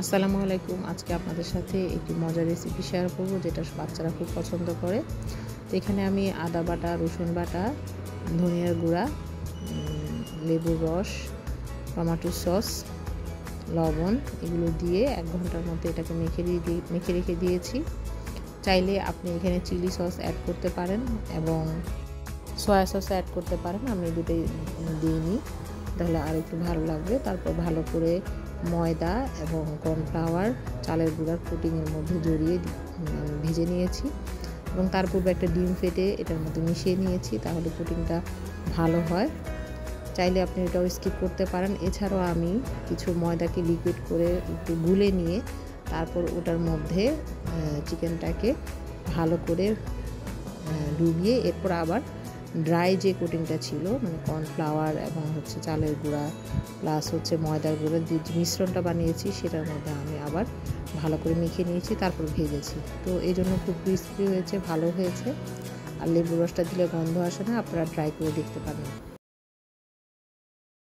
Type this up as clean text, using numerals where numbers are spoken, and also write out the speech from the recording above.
আসসালামু আলাইকুম। আজকে আপনাদের সাথে একটি মজার রেসিপি শেয়ার করব, যেটা বাচ্চারা খুব পছন্দ করে। তো এখানে আমি আদা বাটা, রসুন বাটা, ধনিয়ার গুঁড়া, লেবুর রস, টমেটো সস, লবণ এগুলো দিয়ে 1 ঘন্টার মতো এটাকে মেখে রেখে দিয়েছি। চাইলে আপনি এখানে চিলি সস অ্যাড করতে পারেন এবং সয়া সস অ্যাড করতে পারেন। আমি দুটোই দিইনি, তাহলে আর একটু ভালো লাগবে। তারপর ভালো করে ময়দা এবং কর্নফ্লাওয়ার চালের গুঁড়ার পুডিংয়ের মধ্যে জড়িয়ে ভেজে নিয়েছি এবং তার পূর্বে একটা ডিম ফেটে এটার মধ্যে মিশিয়ে নিয়েছি, তাহলে পুডিংটা ভালো হয়। চাইলে আপনি এটাও স্কিপ করতে পারেন। এছাড়াও আমি কিছু ময়দাকে লিকুইড করে একটু গুলে নিয়ে তারপর ওটার মধ্যে চিকেনটাকে ভালো করে ডুবিয়ে এরপর আবার ড্রাই যে কোটিংটা ছিল, মানে কর্নফ্লাওয়ার এবং চালের গুঁড়া প্লাস ময়দার গুঁড়া যে মিশ্রণটা বানিয়েছি সেটার মধ্যে আমি আবার ভালো করে মেখে নিয়েছি, তারপর ভেজেছি। তো এই জন্য খুব ক্রিস্পি হয়েছে, ভালো হয়েছে। আর লেবুর রসটা দিলে গন্ধ আসে না, আপনারা ট্রাই করে দেখতে পারেন।